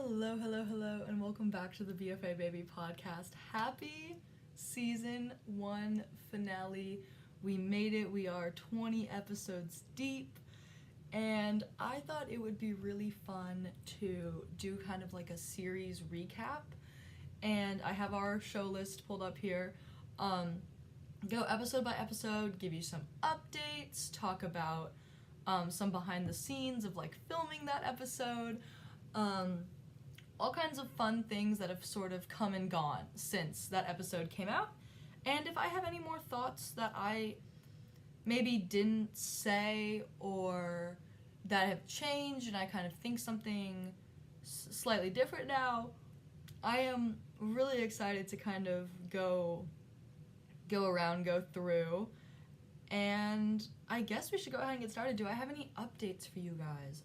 Hello, and welcome back to the BFA Baby podcast. Happy season 1 finale. We made it. We are 20 episodes deep, and I thought it would be really fun to do kind of like a series recap. And I have our show list pulled up here. Go episode by episode, give you some updates, talk about some behind the scenes of like filming that episode. All kinds of fun things that have sort of come and gone since that episode came out. And if I have any more thoughts that I maybe didn't say or that have changed and I kind of think something slightly different now, I am really excited to kind of go through. And I guess we should go ahead and get started. Do I have any updates for you guys?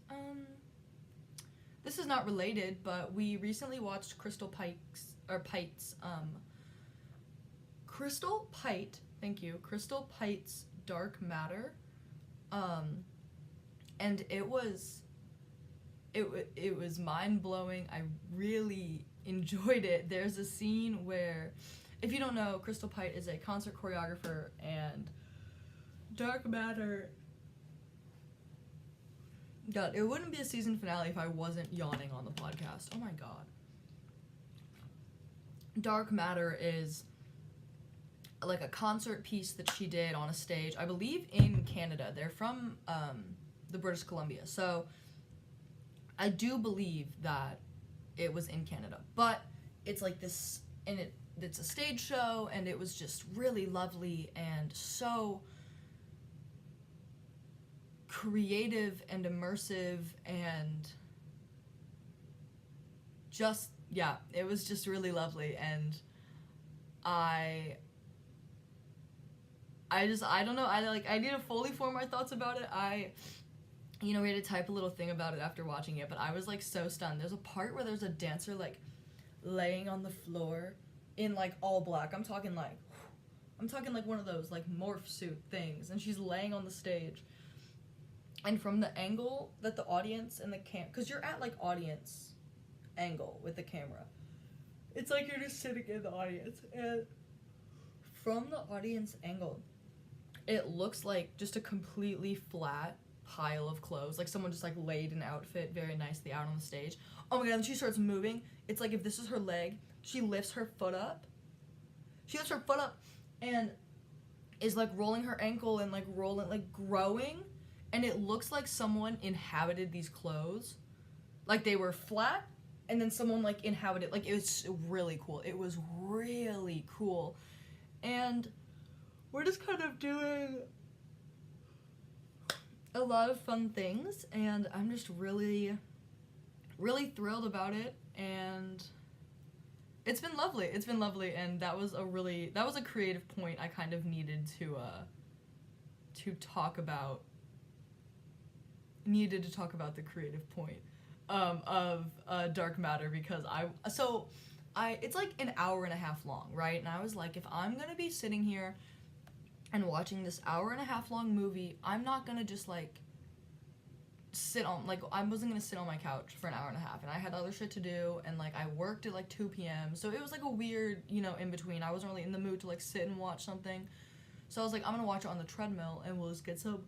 This is not related, but we recently watched Crystal Pite's Dark Matter, and it was mind-blowing. I really enjoyed it. There's a scene where, if you don't know, Crystal Pite is a concert choreographer, and Dark Matter, God, it wouldn't be a season finale if I wasn't yawning on the podcast. Oh my god. Dark Matter is like a concert piece that she did on a stage, I believe in Canada. They're from the British Columbia, so I do believe that it was in Canada. But it's like this, and it's a stage show, and it was just really lovely and so creative and immersive, and just, yeah, it was just really lovely. And I don't know, I need to fully form my thoughts about it. We had to type a little thing about it after watching it, but I was like so stunned. There's a part where there's a dancer like laying on the floor in like all black. I'm talking like one of those like morph suit things, and she's laying on the stage. And from the angle that the audience and the because you're at like audience angle with the camera, it's like you're just sitting in the audience, and from the audience angle, it looks like just a completely flat pile of clothes, like someone just like laid an outfit very nicely out on the stage. Oh my god, and she starts moving. It's like if this is her leg, she lifts her foot up, and is like rolling her ankle and like growing. And it looks like someone inhabited these clothes. Like they were flat, and then someone like inhabited, like it was really cool. It was really cool. And we're just kind of doing a lot of fun things, and I'm just really, really thrilled about it. And it's been lovely. And that was a creative point I kind of needed to talk about. Needed to talk about the creative point of Dark Matter, because it's like an hour and a half long, right? And I was like, if I'm gonna be sitting here and watching this hour and a half long movie, I'm not gonna just like I wasn't gonna sit on my couch for an hour and a half, and I had other shit to do, and like I worked at like 2 p.m. so it was like a weird, in between. I wasn't really in the mood to like sit and watch something, so I was like, I'm gonna watch it on the treadmill, and we'll just get some.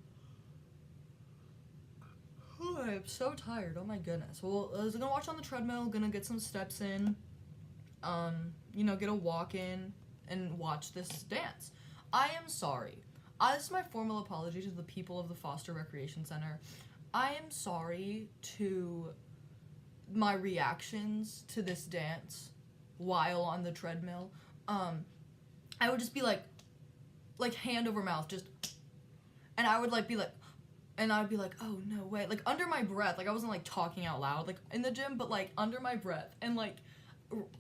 Oh, I'm so tired. Oh my goodness. Well, I was gonna watch on the treadmill, gonna get some steps in, get a walk in, and watch this dance. I am sorry. This is my formal apology to the people of the Foster Recreation Center. I am sorry to my reactions to this dance while on the treadmill. I would just be like hand over mouth, just, and I would like be like, and I'd be like, oh, no way. Like, under my breath. Like, I wasn't, like, talking out loud, like, in the gym, but, like, under my breath. And, like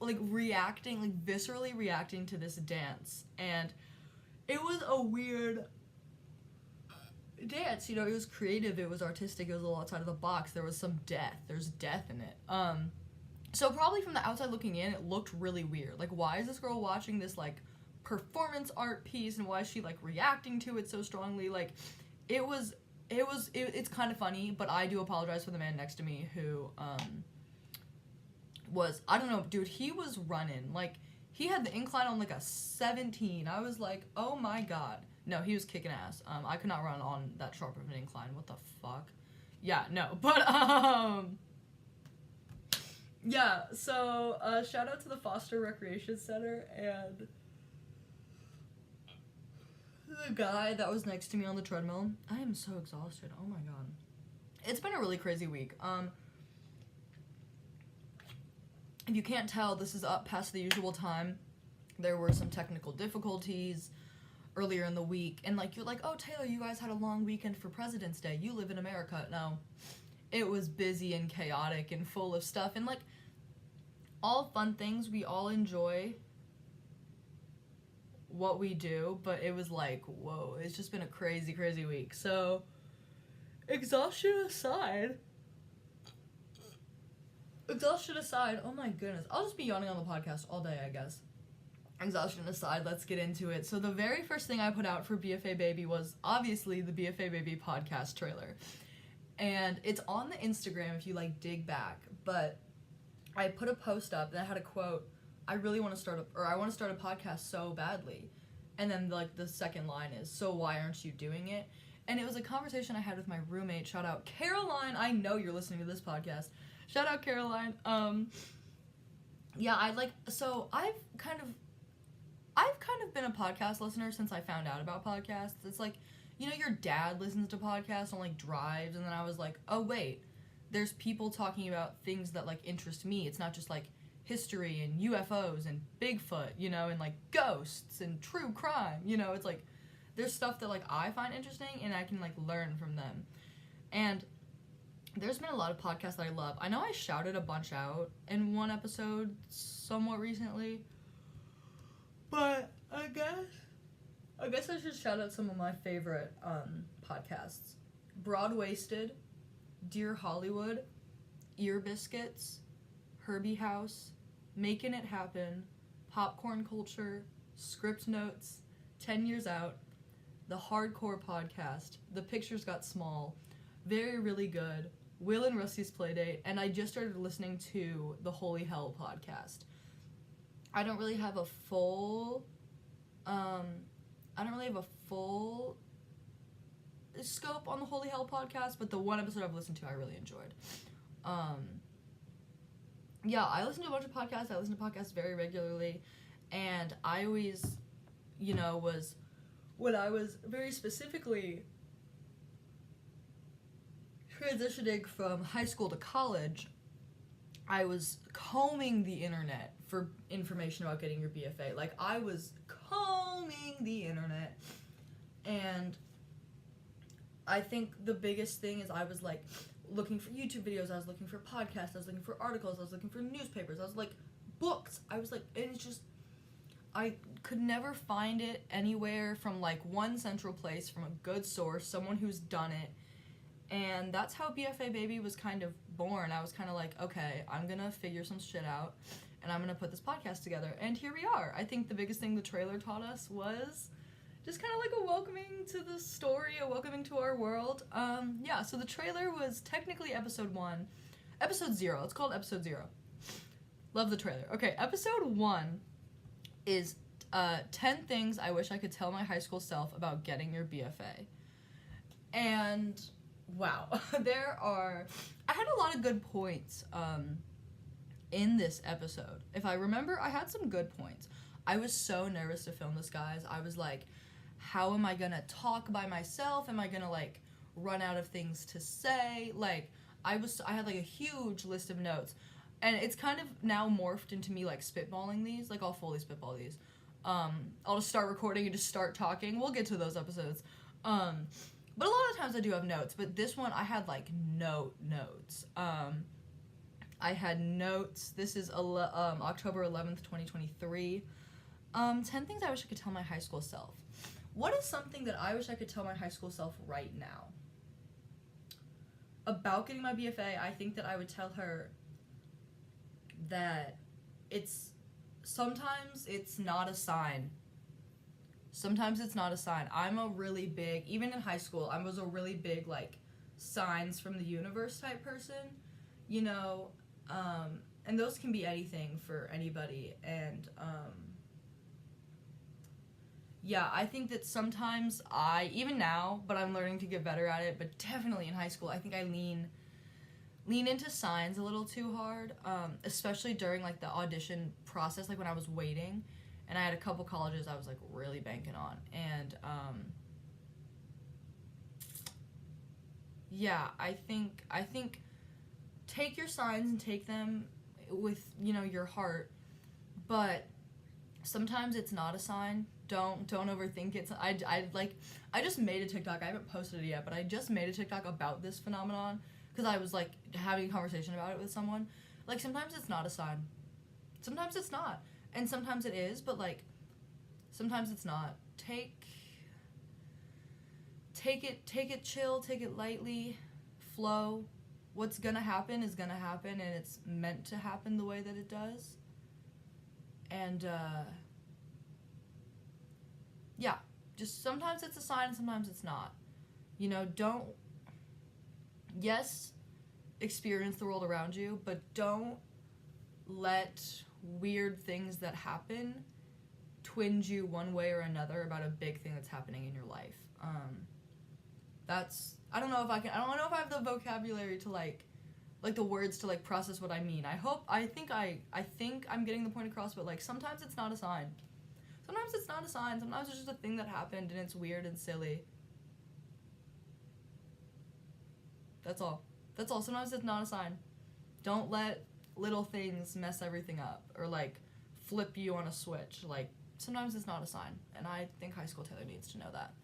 reacting, like, viscerally reacting to this dance. And it was a weird dance. It was creative. It was artistic. It was a little outside of the box. There was some death. There's death in it. So probably from the outside looking in, it looked really weird. Like, why is this girl watching this, like, performance art piece, and why is she, like, reacting to it so strongly? Like, it's kind of funny, but I do apologize for the man next to me who was, I don't know, dude, he was running. Like, he had the incline on, like, a 17. I was like, oh, my God. No, he was kicking ass. I could not run on that sharp of an incline. What the fuck? Yeah, no. But, yeah, so, shout out to the Foster Recreation Center, and the guy that was next to me on the treadmill. I am so exhausted. Oh, my God. It's been a really crazy week. If you can't tell, this is up past the usual time. There were some technical difficulties earlier in the week, and, like, you're like, oh, Taylor, you guys had a long weekend for President's Day. You live in America. No. It was busy and chaotic and full of stuff, and, like, all fun things. We all enjoy what we do, but it was like, whoa, it's just been a crazy, crazy week. So, exhaustion aside, oh my goodness, I'll just be yawning on the podcast all day, I guess. Exhaustion aside, let's get into it. So the very first thing I put out for BFA Baby was obviously the BFA Baby podcast trailer. And it's on the Instagram if you, like, dig back. But I put a post up and I had a quote, I want to start a podcast so badly. And then, like, the second line is, so why aren't you doing it? And it was a conversation I had with my roommate. Shout out Caroline. I know you're listening to this podcast. Shout out Caroline. Yeah, I've kind of been a podcast listener since I found out about podcasts. It's like, you know, your dad listens to podcasts on, like, drives, and then I was like, oh, wait, there's people talking about things that, like, interest me. It's not just, like, history and UFOs and Bigfoot, you know, and, like, ghosts and true crime, you know. It's like, there's stuff that, like, I find interesting, and I can, like, learn from them. And there's been a lot of podcasts that I love. I know I shouted a bunch out in one episode somewhat recently, but I guess I should shout out some of my favorite podcasts. Broad-Waisted, Dear Hollywood, Ear Biscuits, Herbie House, Making It Happen, Popcorn Culture, Script Notes, 10 Years Out, The Hardcore Podcast, The Pictures Got Small, Very Really Good, Will and Rusty's Playdate, and I just started listening to the Holy Hell podcast. I don't really have a full scope on the Holy Hell podcast, but the one episode I've listened to I really enjoyed. Yeah, I listen to a bunch of podcasts. I listen to podcasts very regularly, and I always, you know, when I was very specifically transitioning from high school to college, I was combing the internet for information about getting your BFA. Like, I was combing the internet, and I think the biggest thing is I was, like, looking for YouTube videos, I was looking for podcasts, I was looking for articles, I was looking for newspapers, I was, like, books. I was, like, and it's just, I could never find it anywhere from, like, one central place, from a good source, someone who's done it. And that's how BFA Baby was kind of born. I was kind of like, okay, I'm going to figure some shit out, and I'm going to put this podcast together. And here we are. I think the biggest thing the trailer taught us was just kind of like a welcoming to the story, a welcoming to our world. Yeah, so the trailer was technically episode 0. It's called episode 0. Love the trailer. Okay, episode 1 is 10 things I wish I could tell my high school self about getting your BFA. And wow, I had a lot of good points in this episode. If I remember, I had some good points. I was so nervous to film this, guys. I was like, how am I gonna talk by myself? Am I gonna, like, run out of things to say? Like, I had, like, a huge list of notes. And it's kind of now morphed into me, like, spitballing these. Like, I'll fully spitball these. I'll just start recording and just start talking. We'll get to those episodes. But a lot of times I do have notes, but this one I had, like, notes. I had notes. This is October 11th, 2023. 10 things I wish I could tell my high school self. What is something that I wish I could tell my high school self right now? About getting my BFA, I think that I would tell her that sometimes it's not a sign. Sometimes it's not a sign. I'm a really big, even in high school, I was a really big, like, signs from the universe type person. You know, and those can be anything for anybody. And yeah, I think that sometimes even now, but I'm learning to get better at it, but definitely in high school, I think I lean into signs a little too hard, especially during, like, the audition process, like, when I was waiting, and I had a couple colleges I was, like, really banking on, and, yeah, I think take your signs and take them with, your heart, but sometimes it's not a sign. Don't overthink it. I just made a TikTok. I haven't posted it yet, but I just made a TikTok about this phenomenon because I was, like, having a conversation about it with someone. Like, sometimes it's not a sign. Sometimes it's not. And sometimes it is, but, like, sometimes it's not. Take it chill, take it lightly, flow. What's gonna happen is gonna happen, and it's meant to happen the way that it does. And, yeah, just sometimes it's a sign, sometimes it's not. Yes, experience the world around you, but don't let weird things that happen twinge you one way or another about a big thing that's happening in your life. I don't know if I have the vocabulary to, like the words to, like, process what I mean. I think I'm getting the point across, but, like, sometimes it's not a sign. Sometimes it's not a sign. Sometimes it's just a thing that happened and it's weird and silly. That's all. Sometimes it's not a sign. Don't let little things mess everything up or, like, flip you on a switch. Like, sometimes it's not a sign. And I think High School Taylor needs to know that.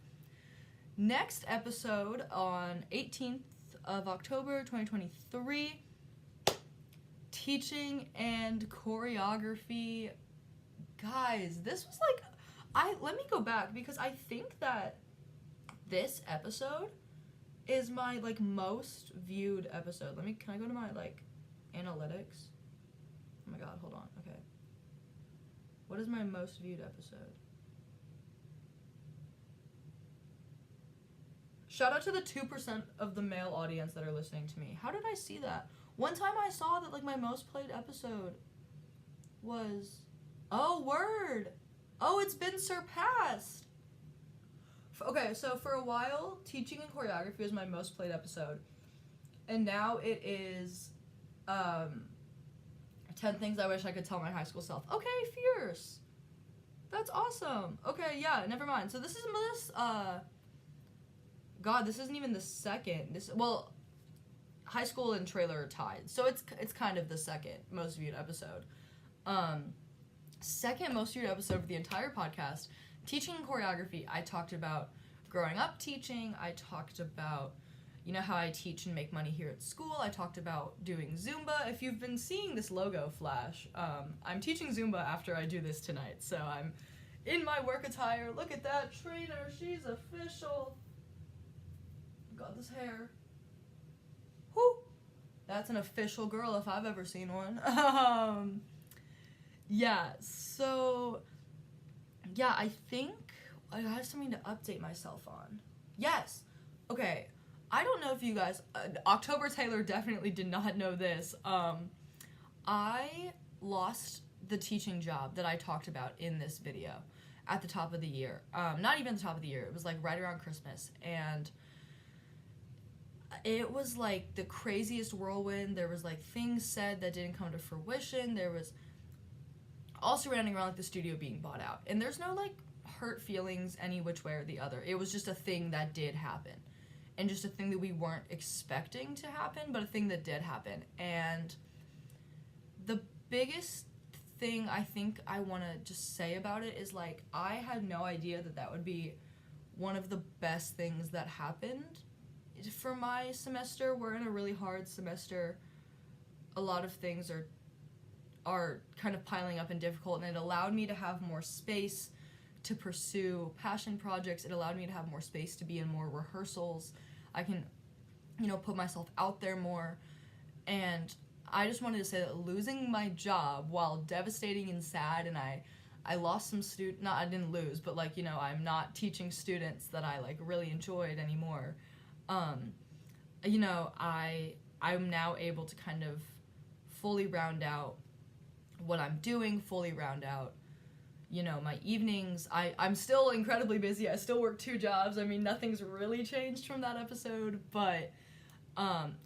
Next episode on 18th of October 2023, teaching and choreography. Guys, this was, like, let me go back because I think that this episode is my, like, most viewed episode. Can I go to my, like, analytics? Oh my god, hold on. Okay. What is my most viewed episode? Shout out to the 2% of the male audience that are listening to me. How did I see that? One time I saw that, like, my most played episode was... Oh, word! Oh, it's been surpassed! Okay, so for a while, teaching and choreography was my most played episode. And now it is, 10 things I wish I could tell my high school self. Okay, fierce! That's awesome! Okay, yeah, never mind. So this isn't even the second. High school and trailer are tied. So it's kind of the second most viewed episode. Second most viewed episode of the entire podcast, teaching and choreography. I talked about growing up teaching. I talked about, how I teach and make money here at school. I talked about doing Zumba. If you've been seeing this logo flash, I'm teaching Zumba after I do this tonight. So I'm in my work attire. Look at that trainer. She's official. God, this hair. Whoo! That's an official girl if I've ever seen one. Yeah, so, yeah, I think I have something to update myself on. Yes! Okay, I don't know if you guys, October Taylor definitely did not know this. I lost the teaching job that I talked about in this video at the top of the year. Not even the top of the year, it was, like, right around Christmas, and it was, like, the craziest whirlwind. There was, like, things said that didn't come to fruition. There was all surrounding around, like, the studio being bought out. And there's no, like, hurt feelings any which way or the other. It was just a thing that did happen. And just a thing that we weren't expecting to happen, but a thing that did happen. And the biggest thing I think I want to just say about it is, like, I had no idea that would be one of the best things that happened for my semester. We're in a really hard semester. A lot of things are kind of piling up and difficult, and it allowed me to have more space to pursue passion projects. It allowed me to have more space to be in more rehearsals. I can, put myself out there more. And I just wanted to say that losing my job, while devastating and sad, and I lost some I didn't lose, but, like, I'm not teaching students that I, like, really enjoyed anymore. I'm now able to kind of fully round out what I'm doing, fully round out, you know, my evenings. I'm still incredibly busy. I still work 2 jobs. I mean, nothing's really changed from that episode, but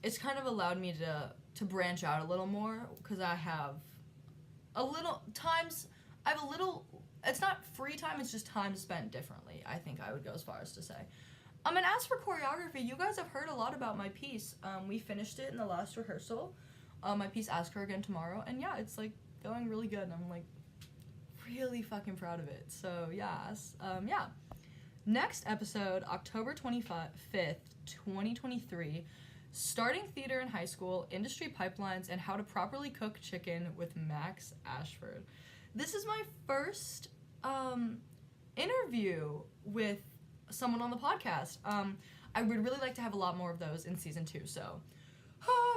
it's kind of allowed me to branch out a little more, because I have a little times, it's not free time, it's just time spent differently, I think I would go as far as to say. And as for choreography, you guys have heard a lot about my piece. We finished it in the last rehearsal. My piece, Ask Her Again Tomorrow, and yeah, it's, like, going really good, and I'm, like, really fucking proud of it. So, yes. Yeah. Next episode, October 25th, 2023, Starting Theater in High School, Industry Pipelines, and How to Properly Cook Chicken with Max Ashford. This is my first interview with someone on the podcast. I would really like to have a lot more of those in season 2, so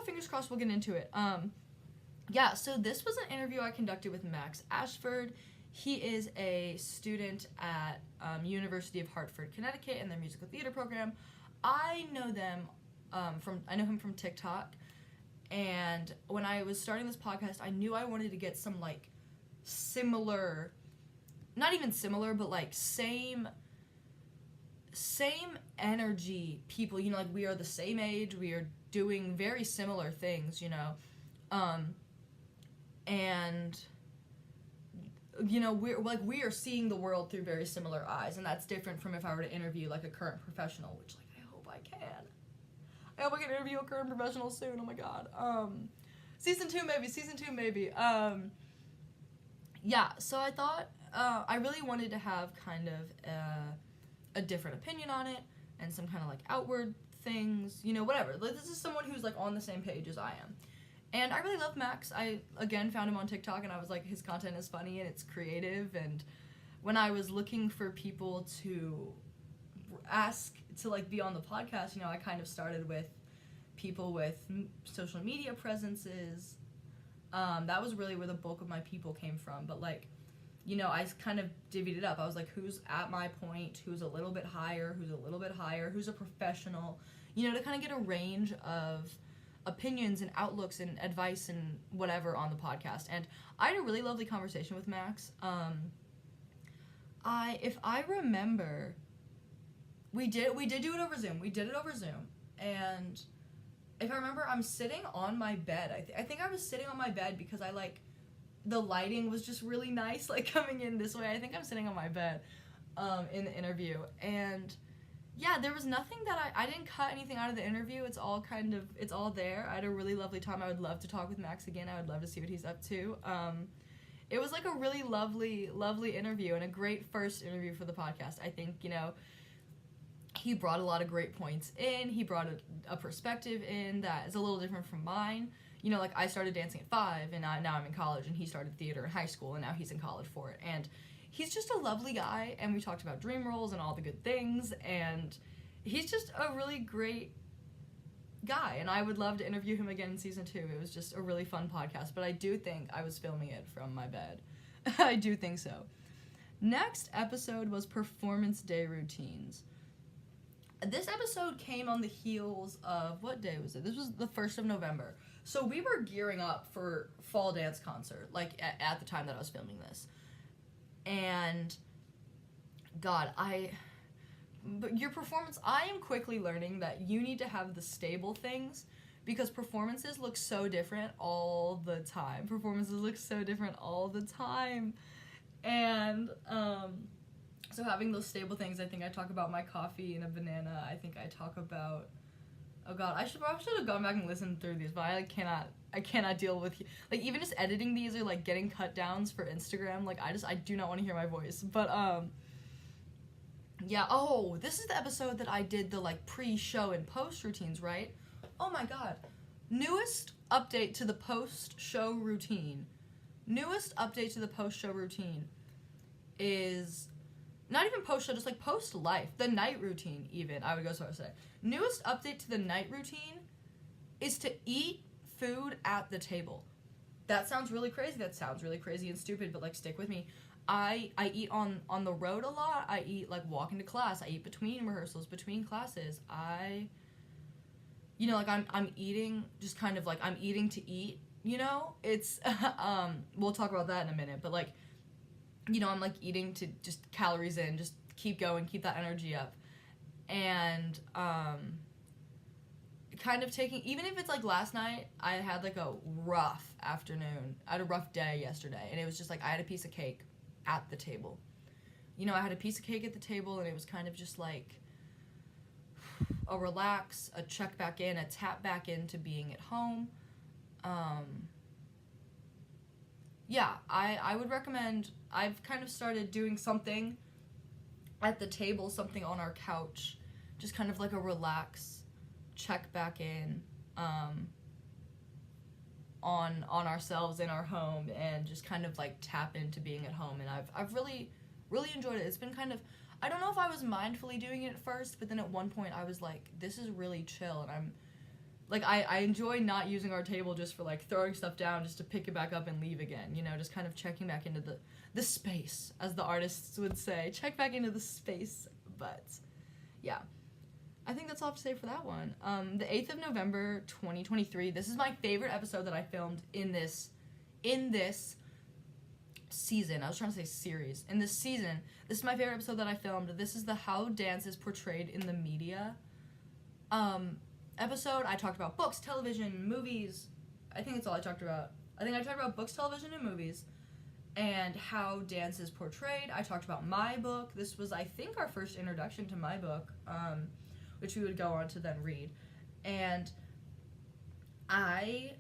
fingers crossed we'll get into it. Yeah, so this was an interview I conducted with Max Ashford. He is a student at University of Hartford, Connecticut, in their musical theater program. I know him from TikTok, and when I was starting this podcast, I knew I wanted to get some, like, similar, not even similar, but, like, same energy people, you know, like, we are the same age, we are doing very similar things, you know, and, you know, we are seeing the world through very similar eyes, and that's different from if I were to interview, like, a current professional, which, like, I hope I can. I hope I can interview a current professional soon, oh my god. Season 2 maybe. Yeah, so I thought, I really wanted to have kind of a different opinion on it, and some kind of, like, outward things, you know, whatever. Like, this is someone who's, like, on the same page as I am. And I really love Max. I, again, found him on TikTok, and I was like, his content is funny, and it's creative, and when I was looking for people to ask to, like, be on the podcast, you know, I kind of started with people with social media presences. That was really where the bulk of my people came from, but, like, you know, I kind of divvied it up. I was like, who's at my point, who's a little bit higher, who's a professional, you know, to kind of get a range of opinions and outlooks and advice and whatever on the podcast. And I had a really lovely conversation with Max. If I remember, we did do it over Zoom, and if I remember, I'm sitting on my bed. I think I was sitting on my bed because I, like, the lighting was just really nice, like, coming in this way. I think I'm sitting on my bed in the interview, and yeah, there was nothing that I didn't cut anything out of the interview. It's all there. I had a really lovely time. I would love to talk with Max again. I would love to see what he's up to. It was, like, a really lovely interview, and a great first interview for the podcast. I think, you know, he brought a lot of great points in. He brought a perspective in that is a little different from mine. You know, like, I started dancing at 5, and now I'm in college, and he started theater in high school, and now he's in college for it. And he's just a lovely guy, and we talked about dream roles and all the good things, and he's just a really great guy, and I would love to interview him again in season 2. It was just a really fun podcast, but I do think I was filming it from my bed. I do think so. Next episode was Performance Day Routines. This episode came on the heels of, what day was it? This was the 1st of November. So we were gearing up for fall dance concert, like, at the time that I was filming this. And, God, but your performance, I am quickly learning that you need to have the stable things, because performances look so different all the time. And, so having those stable things, I think I talk about my coffee and a banana. I think I talk about, oh god, I should have gone back and listened through these, but I cannot deal with, like, even just editing these or, like, getting cut downs for Instagram. Like, I do not want to hear my voice. But yeah. Oh, this is the episode that I did the, like, pre-show and post routines, right? Oh my god, newest update to the post-show routine is not even post-show, just, like, post-life, the night routine even, I would go so far as to say. Newest update to the night routine is to eat food at the table. That sounds really crazy and stupid, but, like, stick with me. I eat on the road a lot. I eat, like, walking to class. I eat between rehearsals, between classes. You know, like, I'm eating just kind of, like, I'm eating to eat you know, it's, we'll talk about that in a minute, but like, you know, I'm like eating to just calories in, just keep going, keep that energy up. And, kind of taking, even if it's like last night, I had like a rough afternoon. I had a rough day yesterday, and it was just like I had a piece of cake at the table. You know, I had a piece of cake at the table, and it was kind of just like a relax, a check back in, a tap back into being at home. Yeah, I would recommend, I've kind of started doing something at the table, something on our couch, just kind of like a relax, check back in on ourselves in our home, and just kind of like tap into being at home. And I've really enjoyed it. It's been kind of, I don't know if I was mindfully doing it at first, but then at one point I was like, this is really chill, and I'm like, I enjoy not using our table just for like throwing stuff down just to pick it back up and leave again, you know, just kind of checking back into the space, as the artists would say, check back into the space. But yeah, I think that's all I have to say for that one. The 8th of November, 2023. This is my favorite episode that I filmed in this season. I was trying to say series. In this season, this is my favorite episode that I filmed. This is the How Dance is Portrayed in the Media episode. I talked about books, television, movies. I think that's all I talked about. I think I talked about books, television, and movies, and how dance is portrayed. I talked about my book. This was, I think, our first introduction to my book, which we would go on to then read. And I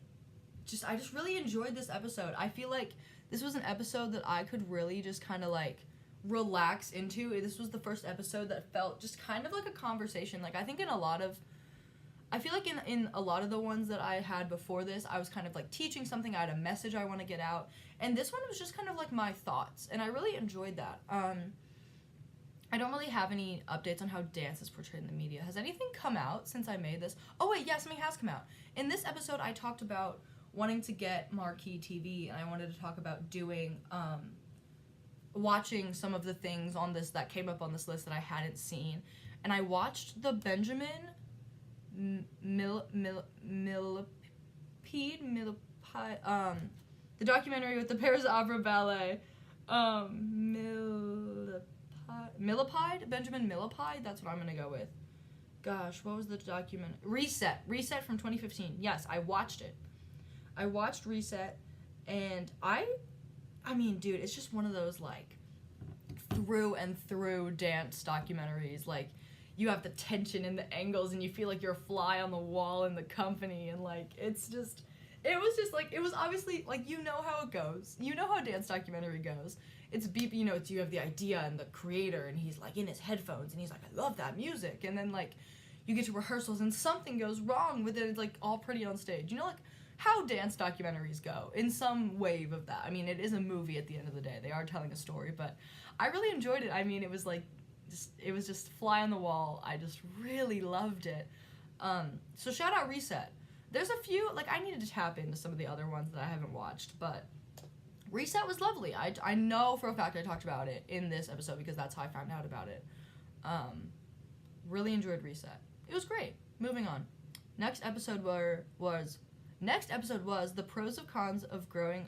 just really enjoyed this episode. I feel like this was an episode that I could really just kind of like relax into. This was the first episode that felt just kind of like a conversation. Like, I think I feel like in a lot of the ones that I had before this, I was kind of like teaching something. I had a message I want to get out. And this one was just kind of like my thoughts. And I really enjoyed that. I don't really have any updates on how dance is portrayed in the media. Has anything come out since I made this? Oh wait, yeah, something has come out. In this episode, I talked about wanting to get marquee TV, and I wanted to talk about doing, watching some of the things on this that came up on this list that I hadn't seen. And I watched the Benjamin Millipede, the documentary with the Paris Opera Ballet, Millipede? Benjamin Millipede? That's what I'm gonna go with. Gosh, what was the document? Reset from 2015. Yes, I watched it. I watched Reset, and I mean, dude, it's just one of those, like, through and through dance documentaries. Like, you have the tension and the angles, and you feel like you're a fly on the wall in the company, and, like, it was just, like, it was obviously, like, you know how it goes. You know how a dance documentary goes. It's you know, you have the idea and the creator, and he's, like, in his headphones, and he's like, I love that music, and then, like, you get to rehearsals, and something goes wrong with it. It's, like, all pretty on stage. You know, like, how dance documentaries go, in some wave of that. I mean, it is a movie at the end of the day. They are telling a story, but I really enjoyed it. I mean, it was, like, it was just fly on the wall. I just really loved it. So shout out Reset. There's a few, like, I needed to tap into some of the other ones that I haven't watched, but Reset was lovely. I know for a fact I talked about it in this episode because that's how I found out about it. Really enjoyed Reset. It was great. Moving on. Next episode was the pros and cons of growing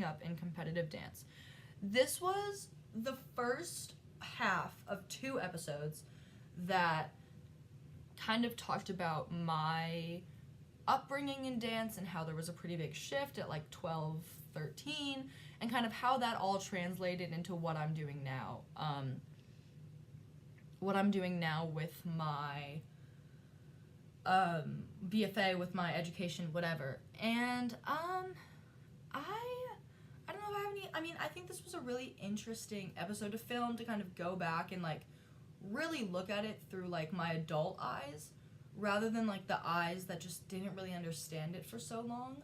up in competitive dance. This was the first half of 2 episodes that kind of talked about my upbringing in dance and how there was a pretty big shift at like 12, 13, and kind of how that all translated into what I'm doing now. What I'm doing now with my BFA, with my education, whatever. And I don't know if I have any, I mean, I think this was a really interesting episode to film, to kind of go back and, like, really look at it through, like, my adult eyes, rather than, like, the eyes that just didn't really understand it for so long.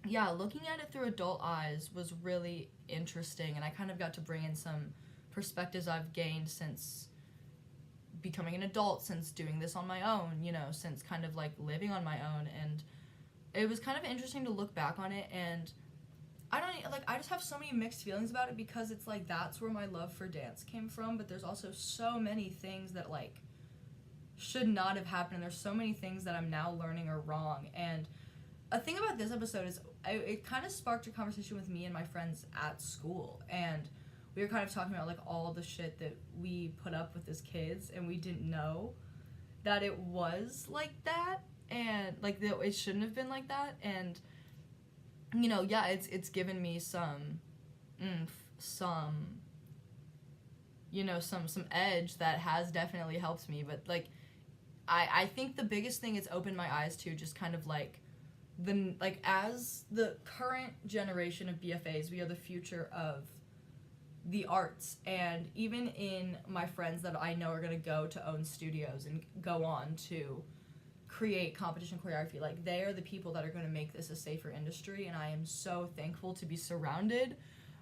Yeah, looking at it through adult eyes was really interesting, and I kind of got to bring in some perspectives I've gained since becoming an adult, since doing this on my own, you know, since kind of, like, living on my own, and it was kind of interesting to look back on it, and I just have so many mixed feelings about it, because it's, like, that's where my love for dance came from, but there's also so many things that, like, should not have happened. And there's so many things that I'm now learning are wrong. And a thing about this episode is it kind of sparked a conversation with me and my friends at school. And we were kind of talking about, like, all the shit that we put up with as kids, and we didn't know that it was like that, and, like, that it shouldn't have been like that. And, you know, yeah, it's given me some you know, some edge that has definitely helped me. But, like, I think the biggest thing it's opened my eyes to just kind of, like, as the current generation of BFAs, we are the future of the arts. And even in my friends that I know are going to go to own studios and go on to create competition choreography, like, they are the people that are going to make this a safer industry. And I am so thankful to be surrounded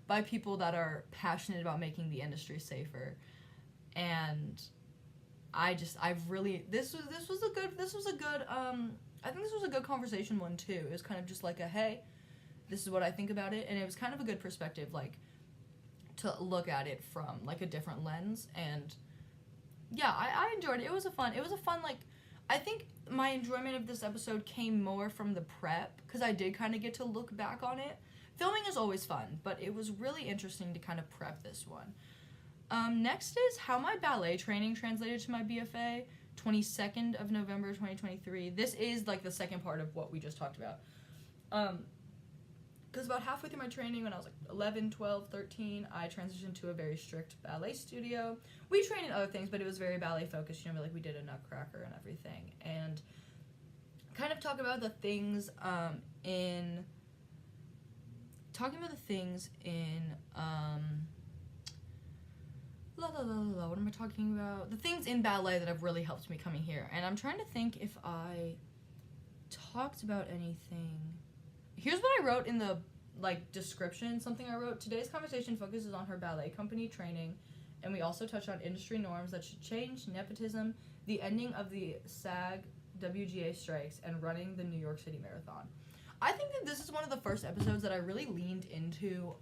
by people that are passionate about making the industry safer. And I've really, this was a good I think this was a good conversation one too. It was kind of just like a, hey, this is what I think about it. And it was kind of a good perspective, like, to look at it from, like, a different lens. And yeah, I enjoyed it. It was a fun, like, I think my enjoyment of this episode came more from the prep, because I did kind of get to look back on it. Filming is always fun, but it was really interesting to kind of prep this one. Next is how my ballet training translated to my BFA, 22nd of November 2023. This is, like, the second part of what we just talked about. Because about halfway through my training, when I was, like, 11, 12, 13, I transitioned to a very strict ballet studio. We trained in other things, but it was very ballet focused. You know, like, we did a Nutcracker and everything. And kind of talk about the things what am I talking about? The things in ballet that have really helped me coming here. And I'm trying to think if I talked about anything. Here's what I wrote in the, like, description. Something I wrote: today's conversation focuses on her ballet company training, and we also touch on industry norms that should change, nepotism, the ending of the SAG WGA strikes, and running the New York City Marathon. I think that this is one of the first episodes that I really leaned into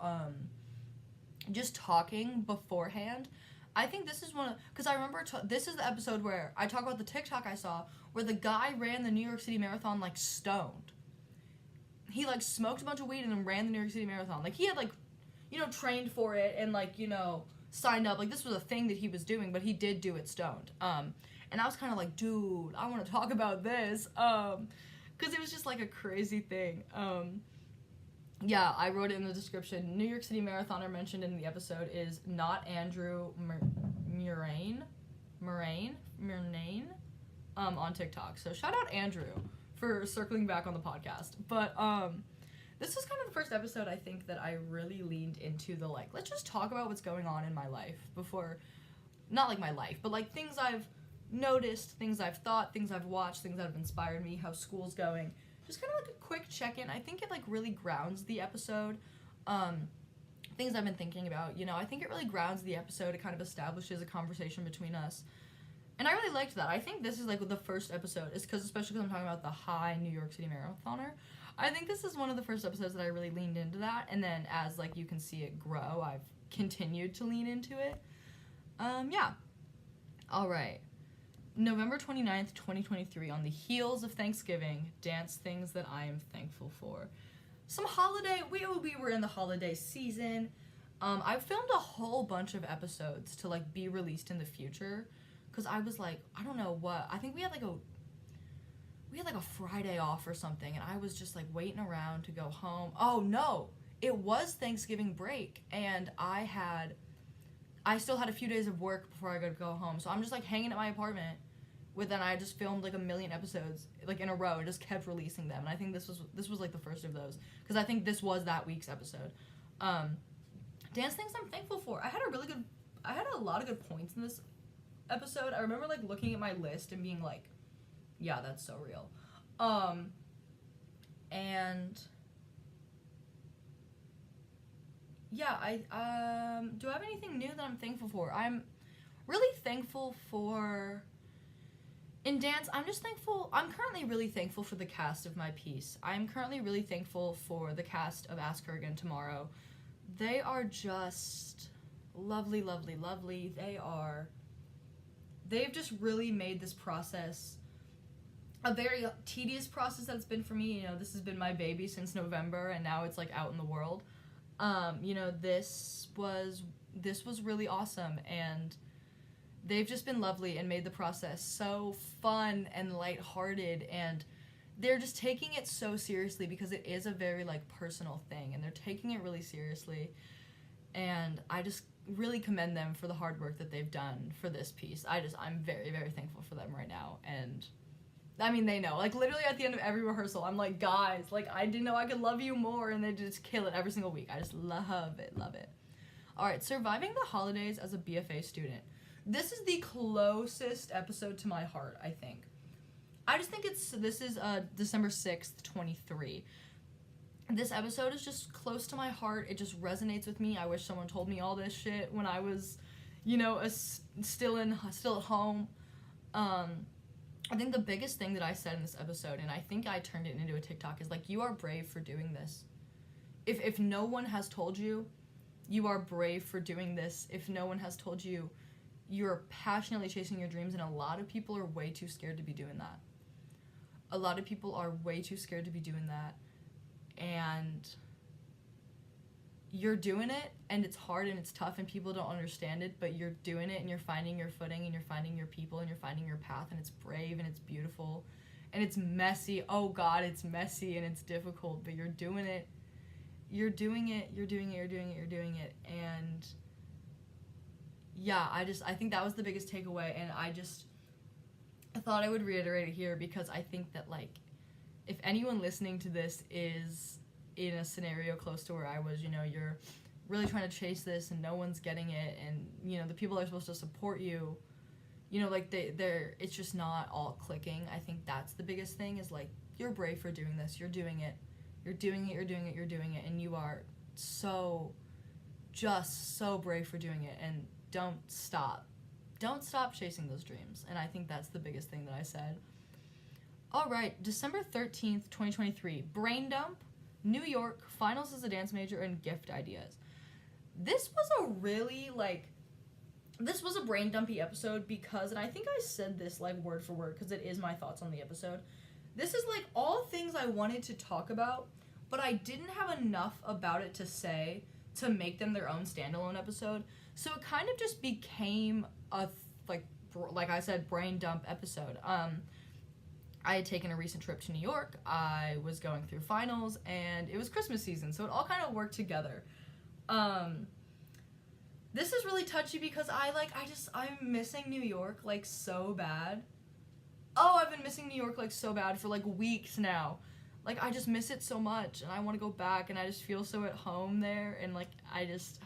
just talking beforehand. I think this is because I remember this is the episode where I talk about the TikTok I saw where the guy ran the New York City Marathon, like, stoned. He, like, smoked a bunch of weed and then ran the New York City Marathon. Like, he had, like, you know, trained for it and, like, you know, signed up. Like, this was a thing that he was doing, but he did do it stoned. And I was kind of like, dude, I want to talk about this. Because it was just, like, a crazy thing. Yeah, I wrote it in the description. New York City Marathoner mentioned in the episode is not Andrew Murnane on TikTok. So shout out Andrew for circling back on the podcast. But this was kind of the first episode, I think, that I really leaned into the, like, let's just talk about what's going on in my life before, not like my life, but, like, things I've noticed, things I've thought, things I've watched, things that have inspired me, how school's going. Just kind of like a quick check-in. I think it, like, really grounds the episode. Things I've been thinking about, you know, I think it really grounds the episode. It kind of establishes a conversation between us. And I really liked that. I think this is, like, the first episode, especially because I'm talking about the high New York City Marathoner. I think this is one of the first episodes that I really leaned into that. And then as, like, you can see it grow, I've continued to lean into it. Yeah. All right. November 29th, 2023, on the heels of Thanksgiving, dance things that I am thankful for. Some holiday, we were in the holiday season. I filmed a whole bunch of episodes to, like, be released in the future, because I was like, I don't know what, I think we had like a Friday off or something, and I was just, like, waiting around to go home. Oh no, it was Thanksgiving break, and I still had a few days of work before I could go home, so I'm just, like, hanging at my apartment then I just filmed, like, a million episodes, like, in a row, and just kept releasing them. And I think this was like the first of those, because I think this was that week's episode. Dance things I'm thankful for. I had a lot of good points in this episode. I remember, like, looking at my list and being like, yeah, that's so real. And yeah, do I have anything new that I'm thankful for? I'm really thankful for, in dance, I'm currently really thankful for the cast of my piece. I'm currently really thankful for the cast of Ask Her Again Tomorrow. They are just lovely, lovely, lovely. They are they've just really made this process a very tedious process that's been for me. You know, this has been my baby since November, and now it's like out in the world. You know, this was really awesome, and they've just been lovely and made the process so fun and lighthearted, and they're just taking it so seriously because it is a very like personal thing, and they're taking it really seriously, and I just really commend them for the hard work that they've done for this piece. I'm very, very thankful for them right now, and I mean, they know. Like, literally at the end of every rehearsal, I'm like, guys, like, I didn't know I could love you more, and they just kill it every single week. I just love it, love it. All right, surviving the holidays as a BFA student. This is the closest episode to my heart, I think. I just think this is December 6th, 23. This episode is just close to my heart. It just resonates with me. I wish someone told me all this shit when I was, you know, still at home. I think the biggest thing that I said in this episode, and I think I turned it into a TikTok, is like, you are brave for doing this. If no one has told you, you are brave for doing this. If no one has told you, you're passionately chasing your dreams, and a lot of people are way too scared to be doing that. A lot of people are way too scared to be doing that, and you're doing it, and it's hard and it's tough and people don't understand it, but you're doing it and you're finding your footing and you're finding your people and you're finding your path, and it's brave and it's beautiful and it's messy. Oh God, it's messy and it's difficult, but you're doing it. You're doing it. And yeah, I think that was the biggest takeaway, and I thought I would reiterate it here because I think that, like, if anyone listening to this is in a scenario close to where I was, you know, you're really trying to chase this and no one's getting it, and, you know, the people that are supposed to support you, you know, like, it's just not all clicking. I think that's the biggest thing, is, like, you're brave for doing this, you're doing it, and you are just so brave for doing it, and don't stop chasing those dreams, and I think that's the biggest thing that I said. All right, December 13th, 2023, brain dump, New York, finals as a dance major, and gift ideas. This was a brain dumpy episode because, and I think I said this like word for word because it is my thoughts on the episode. This is like all things I wanted to talk about, but I didn't have enough about it to say to make them their own standalone episode. So it kind of just became a, like I said, brain dump episode. I had taken a recent trip to New York. I was going through finals, and it was Christmas season, so it all kind of worked together. This is really touchy because I'm missing New York, like, so bad. Oh, I've been missing New York, like, so bad for, like, weeks now. Like, I just miss it so much, and I want to go back, and I just feel so at home there, and, like, I just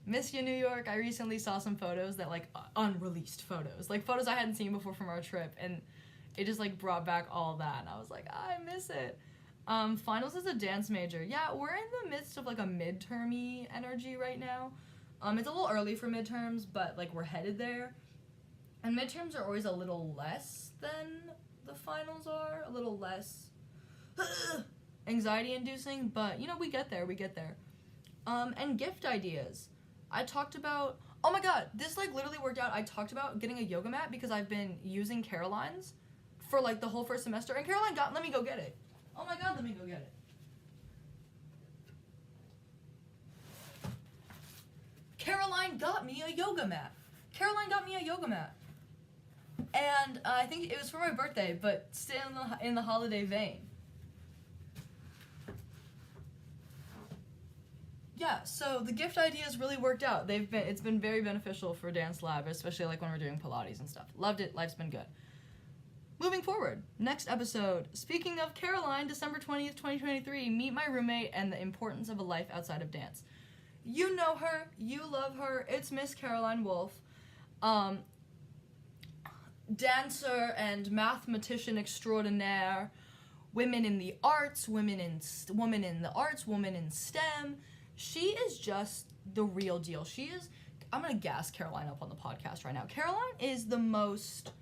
miss you, New York. I recently saw some photos that, like, unreleased photos. Like, photos I hadn't seen before from our trip, and it just, like, brought back all that, and I was like, I miss it. Finals as a dance major. Yeah, we're in the midst of, like, a midterm-y energy right now. It's a little early for midterms, but, like, we're headed there. And midterms are always a little less than the finals are, a little less anxiety-inducing, but, you know, we get there. And gift ideas. I talked about, oh my god, this, like, literally worked out. I talked about getting a yoga mat because I've been using Caroline's for, like, the whole first semester, and Caroline let me go get it. Oh my god, let me go get it. Caroline got me a yoga mat. And I think it was for my birthday, but still in the holiday vein. Yeah, so the gift ideas really worked out. It's been very beneficial for Dance Lab, especially, like, when we're doing Pilates and stuff. Loved it. Life's been good. Moving forward, next episode. Speaking of Caroline, December 20th, 2023, meet my roommate and the importance of a life outside of dance. You know her, you love her, it's Miss Caroline Wolf. Dancer and mathematician extraordinaire, women in the arts, woman in STEM. She is just the real deal. I'm gonna gas Caroline up on the podcast right now. Caroline is the most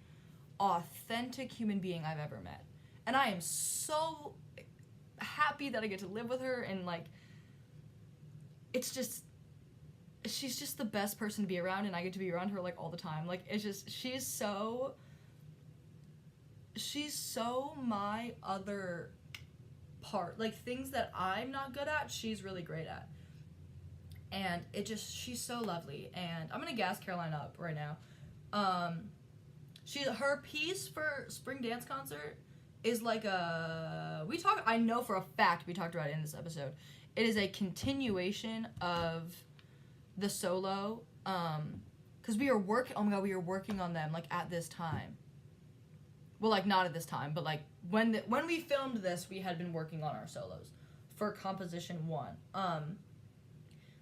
authentic human being I've ever met, and I am so happy that I get to live with her, and, like, it's just, she's just the best person to be around, and I get to be around her, like, all the time. Like, it's just, she's so my other part. Like, things that I'm not good at, she's really great at. And she's so lovely. And I'm gonna gas Caroline up right now. Her piece for spring dance concert is like I know for a fact we talked about it in this episode. It is a continuation of the solo, because we were working on them, like, at this time. Well, like, not at this time, but, like, when we filmed this, we had been working on our solos for composition 1.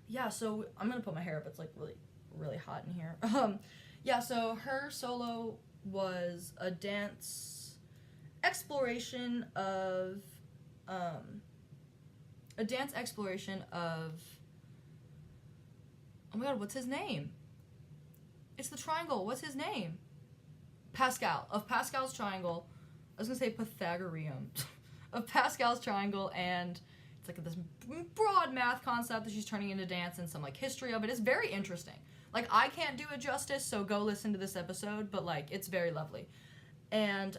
Yeah, so I'm gonna put my hair up. It's, like, really, really hot in here. Yeah, so her solo was a dance exploration of, oh my god, what's his name? It's the triangle. What's his name? Pascal. Of Pascal's triangle. I was gonna say Pythagorean. Of Pascal's triangle, and it's like this broad math concept that she's turning into dance, and some, like, history of it. It's very interesting. Like, I can't do it justice, so go listen to this episode, but, like, it's very lovely. And,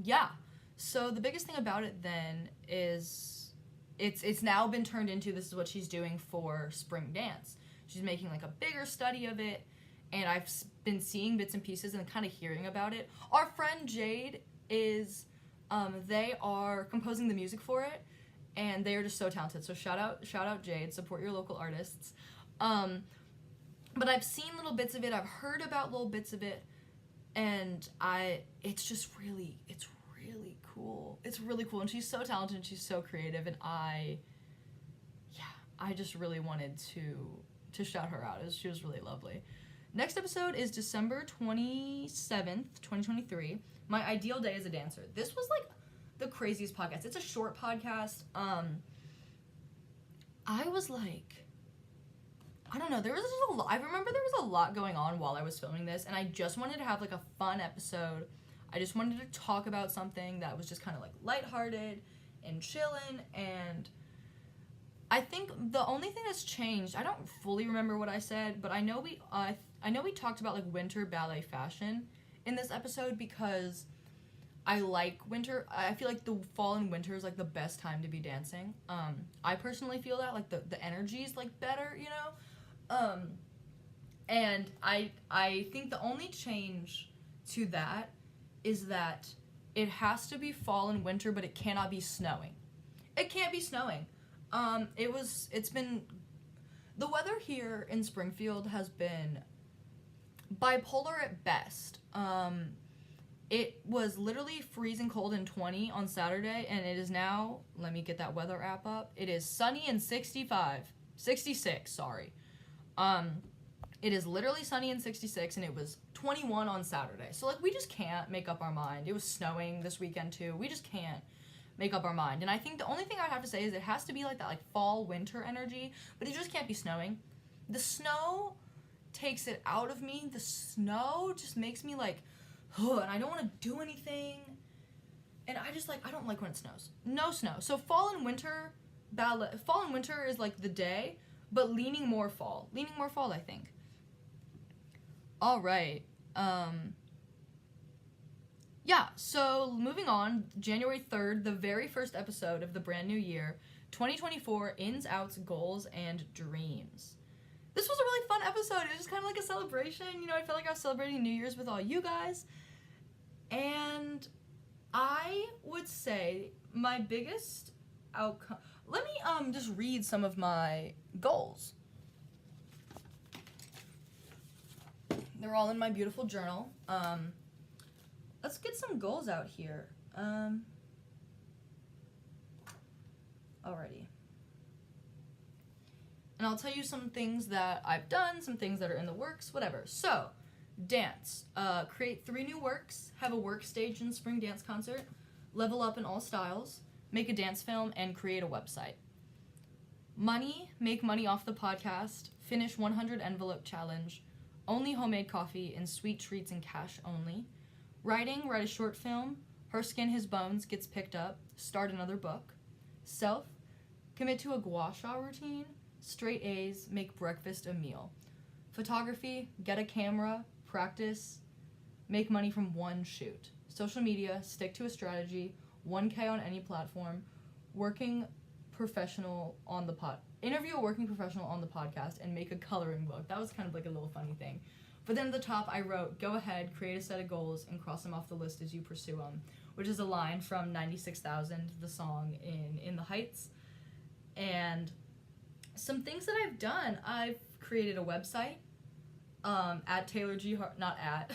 yeah. So the biggest thing about it then is it's now been turned into, this is what she's doing for spring dance. She's making, like, a bigger study of it, and I've been seeing bits and pieces and kind of hearing about it. Our friend Jade is, they are composing the music for it, and they are just so talented. So shout out Jade, support your local artists. But I've seen little bits of it, I've heard about little bits of it, and it's really cool. It's really cool, and she's so talented, and she's so creative, and I just really wanted to shout her out. She was really lovely. Next episode is December 27th, 2023. My ideal day as a dancer. This was, like, the craziest podcast. It's a short podcast. I was like, I don't know, I remember there was a lot going on while I was filming this, and I just wanted to have, like, a fun episode. I just wanted to talk about something that was just kind of, like, lighthearted and chillin', and I think the only thing that's changed, I don't fully remember what I said, but I know we talked about, like, winter ballet fashion in this episode, because I like winter. I feel like the fall and winter is, like, the best time to be dancing. I personally feel that, like, the energy is, like, better, you know? And I think the only change to that is that it has to be fall and winter, but it cannot be snowing. It can't be snowing. It's been, the weather here in Springfield has been bipolar at best. It was literally freezing cold and 20 on Saturday, and it is now, let me get that weather app up, it is sunny and 66, sorry. It is literally sunny and 66, and it was 21 on Saturday. So, like, we just can't make up our mind. It was snowing this weekend, too. We just can't make up our mind. And I think the only thing I have to say is it has to be, like, that, like, fall-winter energy, but it just can't be snowing. The snow takes it out of me. The snow just makes me, like, and I don't want to do anything. And I just, like, I don't like when it snows. No snow. So fall and winter is, like, the day, but leaning more fall, I think. All right. Yeah, so moving on, January 3rd, the very first episode of the brand new year, 2024, ins, outs, goals, and dreams. This was a really fun episode. It was just kind of like a celebration. You know, I felt like I was celebrating New Year's with all you guys. And I would say my biggest outcome... Let me just read some of my goals. They're all in my beautiful journal. Let's get some goals out here. Alrighty. And I'll tell you some things that I've done, some things that are in the works, whatever. So, dance. Create 3 new works, have a work stage in spring dance concert, level up in all styles, make a dance film, and create a website. Money, make money off the podcast, finish 100 envelope challenge, only homemade coffee and sweet treats and cash only. Writing, write a short film, Her Skin, His Bones gets picked up, start another book. Self, commit to a gua sha routine, straight A's, make breakfast a meal. Photography, get a camera, practice, make money from one shoot. Social media, stick to a strategy, 1K on any platform, interview a working professional on the podcast, and make a coloring book. That was kind of like a little funny thing. But then at the top I wrote, go ahead, create a set of goals, and cross them off the list as you pursue them, which is a line from 96,000, the song in The Heights. And some things that I've done, I've created a website, at Taylor G. not at,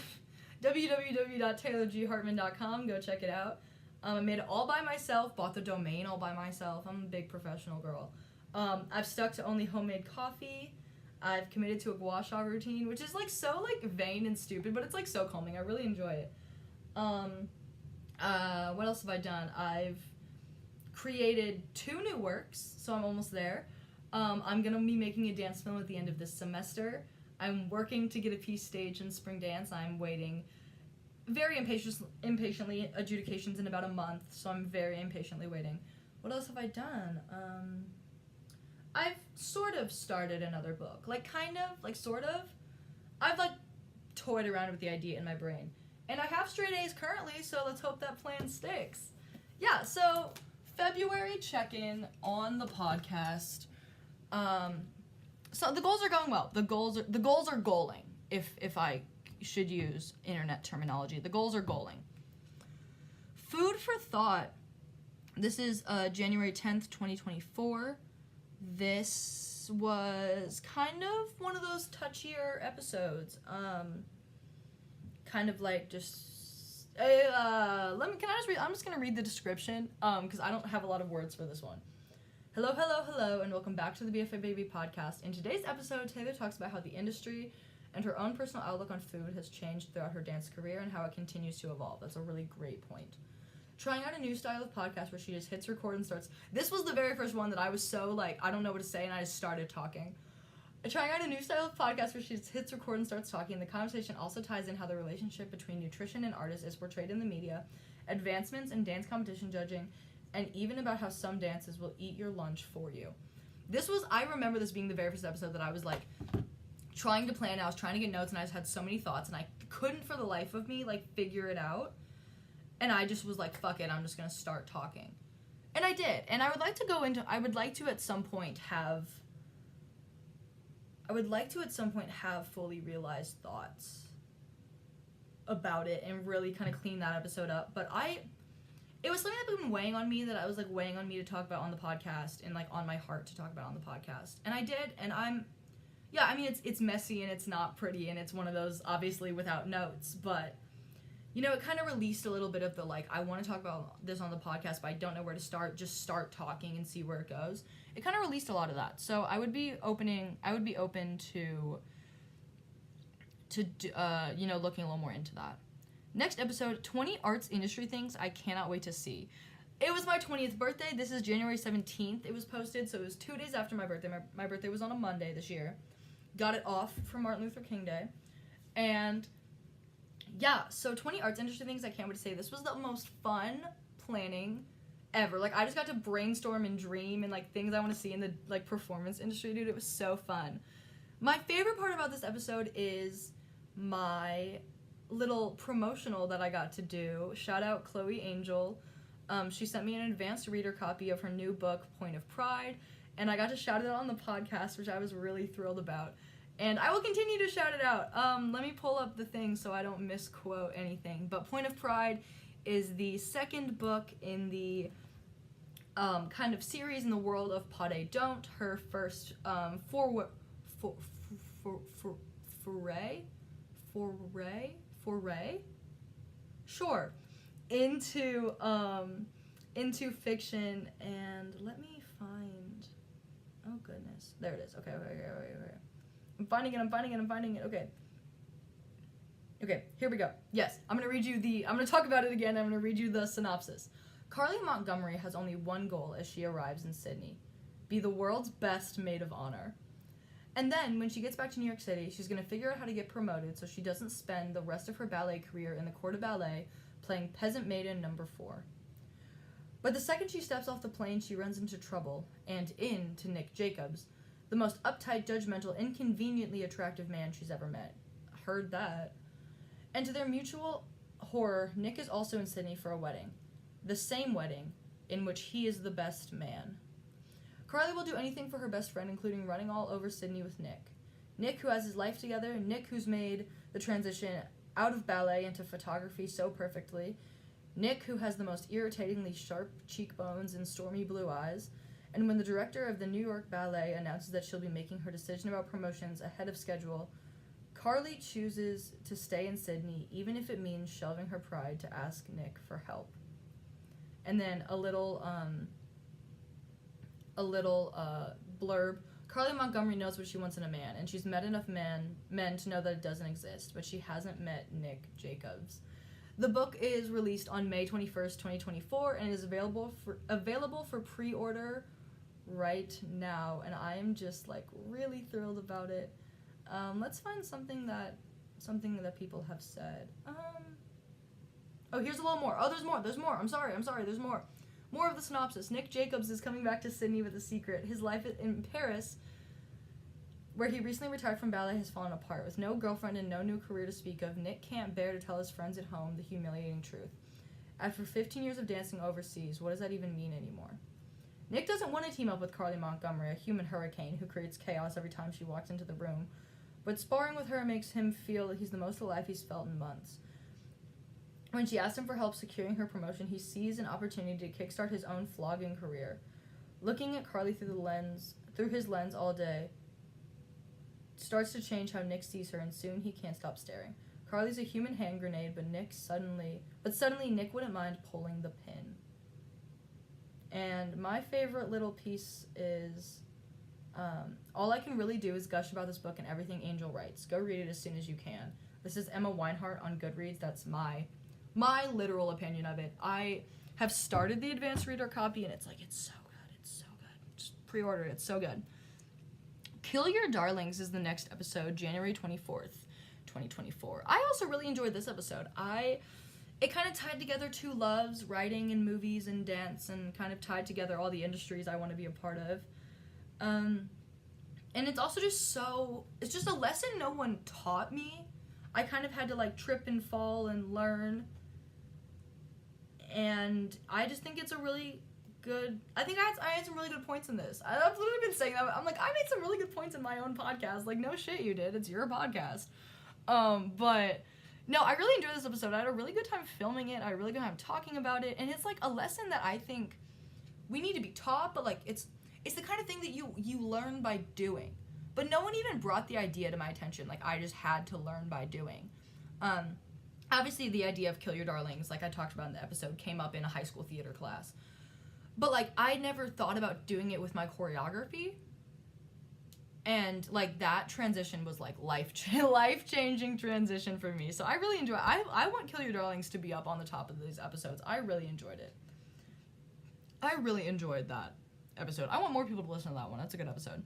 www.taylorghartman.com, go check it out. I made it all by myself, bought the domain all by myself. I'm a big professional girl. I've stuck to only homemade coffee. I've committed to a gua sha routine, which is like so like vain and stupid, but it's like so calming. I really enjoy it. What else have I done? I've created 2 new works, so I'm almost there. I'm gonna be making a dance film at the end of this semester. I'm working to get a piece staged in spring dance. I'm waiting very impatiently. Adjudications in about a month, so I'm very impatiently waiting. What else have I done? I've sort of started another book. Like, kind of, like, sort of. I've, like, toyed around with the idea in my brain. And I have straight A's currently, so let's hope that plan sticks. Yeah, so, February check-in on the podcast. So the goals are going well. The goals are goaling, if I should use internet terminology. The goals are goaling. Food for thought. This is January 10th, 2024. This was kind of one of those touchier episodes. Kind of like just I'm just gonna read the description because I don't have a lot of words for this one. Hello, and welcome back to the BFA Baby podcast. In today's episode, Taylor talks about how the industry and her own personal outlook on food has changed throughout her dance career and how it continues to evolve. That's a really great point. Trying out a new style of podcast where she just hits record and starts. This was the very first one that I was so like, I don't know what to say, and I just started talking. Trying out a new style of podcast where she just hits record and starts talking. The conversation also ties in how the relationship between nutrition and artists is portrayed in the media, advancements in dance competition judging, and even about how some dances will eat your lunch for you. I remember this being the very first episode that I was like trying to plan. I was trying to get notes and I just had so many thoughts and I couldn't for the life of me like figure it out. And I just was like, fuck it, I'm just gonna start talking. And I did. And I would like to at some point have fully realized thoughts about it and really kind of clean that episode up. But it was something that's been weighing on me to talk about on the podcast and like on my heart to talk about on the podcast. And I did, and it's messy and it's not pretty and it's one of those obviously without notes, but you know, it kind of released a little bit of the like, I want to talk about this on the podcast, but I don't know where to start. Just start talking and see where it goes. It kind of released a lot of that. So I would be open to looking a little more into that. Next episode, 20 arts industry things I cannot wait to see. It was my 20th birthday. This is January 17th. It was posted, so it was 2 days after my birthday. My birthday was on a Monday this year. Got it off for Martin Luther King Day. And yeah, so 20 arts industry things I can't wait to say. This was the most fun planning ever. Like, I just got to brainstorm and dream and like things I want to see in the like performance industry, dude. It was so fun. My favorite part about this episode is my little promotional that I got to do. Shout out Chloe Angel. She sent me an advanced reader copy of her new book, Point of Pride, and I got to shout it out on the podcast, which I was really thrilled about. And I will continue to shout it out. Let me pull up the thing so I don't misquote anything. But Point of Pride is the second book in the kind of series in the world of Pas Don't. Her first foray? Sure. Into fiction, and let me find, oh goodness, there it is. Okay. I'm finding it. Okay, here we go. Yes, I'm gonna talk about it again. I'm gonna read you the synopsis. Carly Montgomery has only one goal as she arrives in Sydney: be the world's best maid of honor. And then, when she gets back to New York City, she's going to figure out how to get promoted so she doesn't spend the rest of her ballet career in the court of ballet playing peasant maiden number 4. But the second she steps off the plane, she runs into trouble, and into Nick Jacobs, the most uptight, judgmental, inconveniently attractive man she's ever met. Heard that. And to their mutual horror, Nick is also in Sydney for a wedding. The same wedding in which he is the best man. Carly will do anything for her best friend, including running all over Sydney with Nick. Nick, who has his life together. Nick, who's made the transition out of ballet into photography so perfectly. Nick, who has the most irritatingly sharp cheekbones and stormy blue eyes. And when the director of the New York Ballet announces that she'll be making her decision about promotions ahead of schedule, Carly chooses to stay in Sydney, even if it means shelving her pride to ask Nick for help. And then a little blurb. Carly Montgomery knows what she wants in a man, and she's met enough men to know that it doesn't exist, but she hasn't met Nick Jacobs. The book is released on May 21st, 2024, and is available for pre-order right now, and I am just like really thrilled about it. Let's find something that people have said. Oh, here's a little more. Oh, there's more. I'm sorry, there's more. More of the synopsis. Nick Jacobs is coming back to Sydney with a secret. His life in Paris, where he recently retired from ballet, has fallen apart. With no girlfriend and no new career to speak of, Nick can't bear to tell his friends at home the humiliating truth. After 15 years of dancing overseas, what does that even mean anymore? Nick doesn't want to team up with Carly Montgomery, a human hurricane who creates chaos every time she walks into the room, but sparring with her makes him feel that he's the most alive he's felt in months. When she asks him for help securing her promotion, he sees an opportunity to kickstart his own flogging career. Looking at Carly through his lens all day starts to change how Nick sees her, and soon he can't stop staring. Carly's a human hand grenade, but suddenly Nick wouldn't mind pulling the pin. And my favorite little piece is, all I can really do is gush about this book and everything Angel writes. Go read it as soon as you can. This is Emma Weinhart on Goodreads. That's my literal opinion of it. I have started the advanced reader copy, and it's so good. Just pre-order it. It's so good. Kill Your Darlings is the next episode, January 24th, 2024. I also really enjoyed this episode. It kind of tied together two loves, writing and movies and dance, and kind of tied together all the industries I want to be a part of. And it's also it's just a lesson no one taught me. I kind of had to trip and fall and learn. And I just think it's a really good, I had some really good points in this. I've literally been saying that. I'm like, I made some really good points in my own podcast. No shit you did. It's your podcast. But no, I really enjoyed this episode. I had a really good time filming it. I had a really good time talking about it. And it's a lesson that I think we need to be taught, but it's the kind of thing that you learn by doing. But no one even brought the idea to my attention. I just had to learn by doing. Obviously, the idea of Kill Your Darlings, like I talked about in the episode, came up in a high school theater class. But, I never thought about doing it with my choreography. And, that transition was, life-changing transition for me. So I really enjoy it. I want Kill Your Darlings to be up on the top of these episodes. I really enjoyed it. I really enjoyed that episode. I want more people to listen to that one. That's a good episode.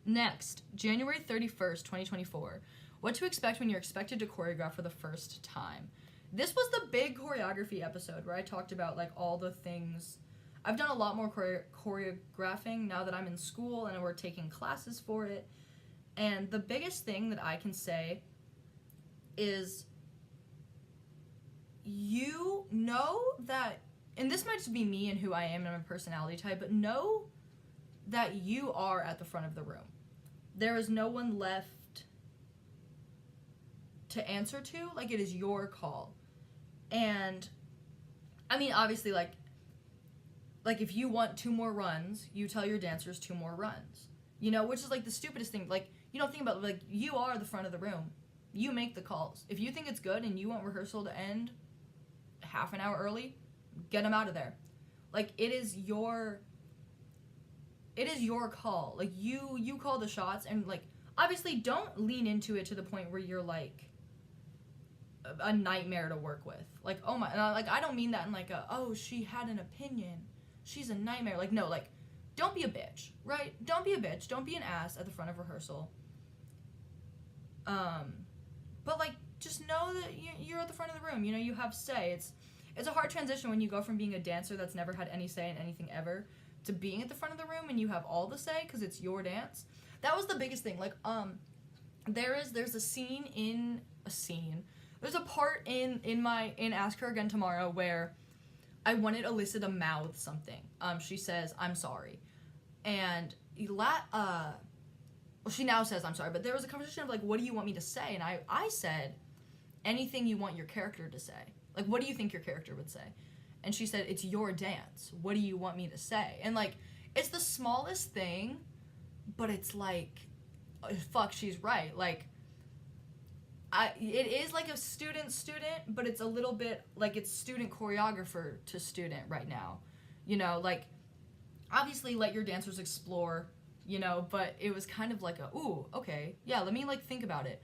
Next, January 31st, 2024. What to expect when you're expected to choreograph for the first time. This was the big choreography episode where I talked about, all the things. I've done a lot more choreographing now that I'm in school and we're taking classes for it. And the biggest thing that I can say is you know that, and this might just be me and who I am and my personality type, but know that you are at the front of the room. There is no one left to answer to. It is your call. And I mean, obviously, if you want 2 more runs, you tell your dancers 2 more runs, which is the stupidest thing. You don't think about you are the front of the room. You make the calls. If you think it's good and you want rehearsal to end half an hour early, get them out of there. It is your call. You call the shots, and obviously don't lean into it to the point where you're a nightmare to work with. Oh my, I don't mean that in oh, she had an opinion, she's a nightmare. No, don't be a bitch, right? Don't be a bitch. Don't be an ass at the front of rehearsal. But just know that you're at the front of the room. You have say. It's a hard transition when you go from being a dancer that's never had any say in anything ever to being at the front of the room and you have all the say because it's your dance. That was the biggest thing. Like, there's a scene. There's a part in Ask Her Again Tomorrow where I wanted Alyssa to mouth something. She says, "I'm sorry," and she now says, "I'm sorry," but there was a conversation of like, what do you want me to say? And I said, anything you want your character to say. Like, what do you think your character would say? And she said, "It's your dance. What do you want me to say?" And like, it's the smallest thing, but it's like, fuck, she's right. Like, it is like a student, but it's a little bit like it's student choreographer to student right now. You know, like, obviously let your dancers explore, you know, but it was kind of like ooh, okay, yeah, let me like think about it.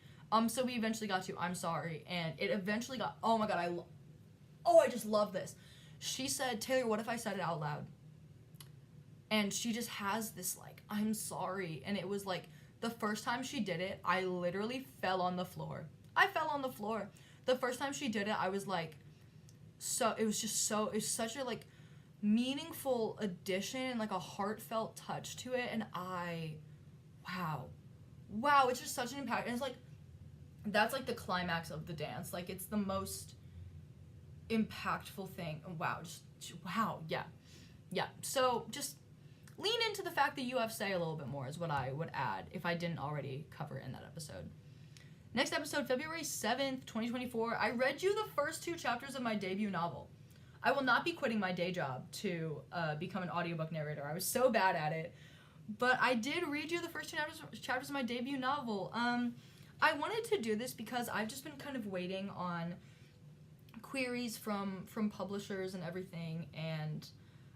So we eventually got to "I'm sorry," and it eventually got, oh my god, I just love this. She said, "Taylor, what if I said it out loud?" And she just has this like, "I'm sorry," and it was like, the first time she did it, I literally fell on the floor. The first time she did it, I was like, it was such a like meaningful addition and like a heartfelt touch to it, and wow, it's just such an impact. And it's like, that's like the climax of the dance. Like, it's the most impactful thing. Wow, yeah. So just lean into the fact that you have say a little bit more is what I would add if I didn't already cover it in that episode. Next episode, February 7th, 2024. I read you the first 2 chapters of my debut novel. I will not be quitting my day job to become an audiobook narrator. I was so bad at it. But I did read you the first 2 chapters of my debut novel. I wanted to do this because I've just been kind of waiting on queries from publishers and everything, and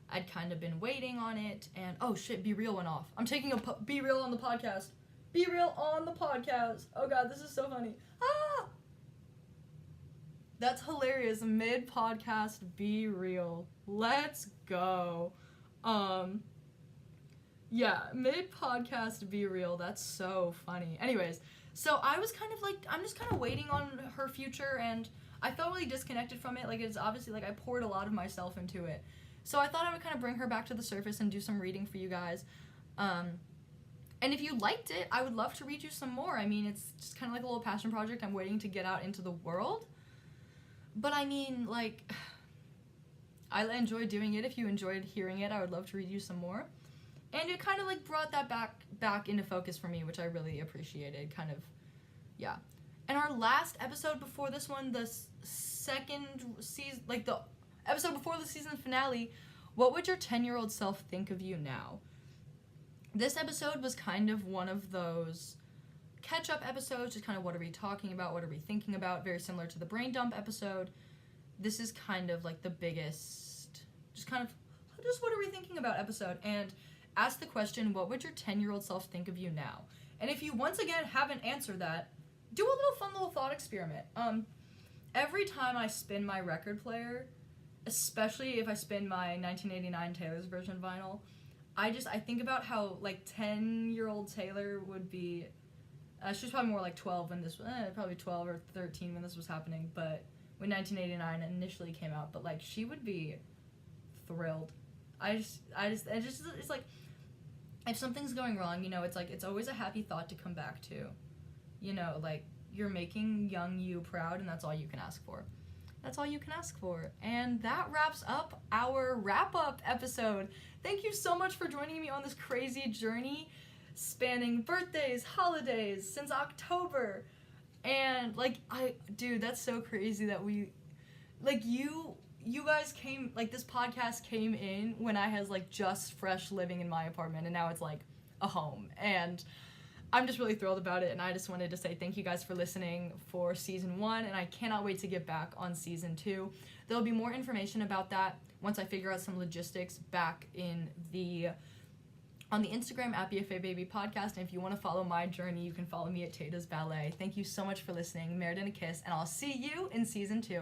I'd kind of been waiting on it, and oh shit, Be Real went off. I'm taking a Be Real on the podcast. Be Real on the podcast. Oh god, this is so funny. That's hilarious. Mid-podcast Be Real. Let's go. Yeah, mid-podcast Be Real. That's so funny. Anyways, so I was kind of like, I'm just kind of waiting on her future, and I felt really disconnected from it. Like, it's obviously like I poured a lot of myself into it. So I thought I would kind of bring her back to the surface and do some reading for you guys. And if you liked it, I would love to read you some more. I mean, it's just kind of like a little passion project I'm waiting to get out into the world. But I mean, like, I enjoyed doing it. If you enjoyed hearing it, I would love to read you some more. And it kind of like brought that back into focus for me, which I really appreciated. Kind of, yeah. And our last episode before this one, the second season, like the episode before the season finale, what would your 10-year-old self think of you now? This episode was kind of one of those catch-up episodes, just kind of what are we talking about, what are we thinking about, very similar to the brain dump episode. This is kind of like the biggest, just what are we thinking about episode, and ask the question, what would your 10-year-old self think of you now? And if you once again haven't answered that, do a fun little thought experiment. Every time I spin my record player, especially if I spin my 1989 Taylor's version vinyl, I think about how, like, 10-year-old Taylor would be, she was probably more like 12 when this, probably 12 or 13 when this was happening, but when 1989 initially came out, but, like, she would be thrilled. It's like, if something's going wrong, you know, it's like, it's always a happy thought to come back to, you know, like, you're making young you proud, and that's all you can ask for. That's all you can ask for. And that wraps up our wrap-up episode. Thank you so much for joining me on this crazy journey spanning birthdays, holidays, since October. And, like, dude, that's so crazy that we, like, you guys came, like, this podcast came in when I was, like, just fresh living in my apartment, and now it's, like, a home. And I'm just really thrilled about it, and I just wanted to say thank you guys for listening for season 1, and I cannot wait to get back on season 2. There'll be more information about that once I figure out some logistics back on the Instagram at BFA Baby Podcast, and if you want to follow my journey, you can follow me at Tata's Ballet. Thank you so much for listening. Merit and a kiss, and I'll see you in season 2.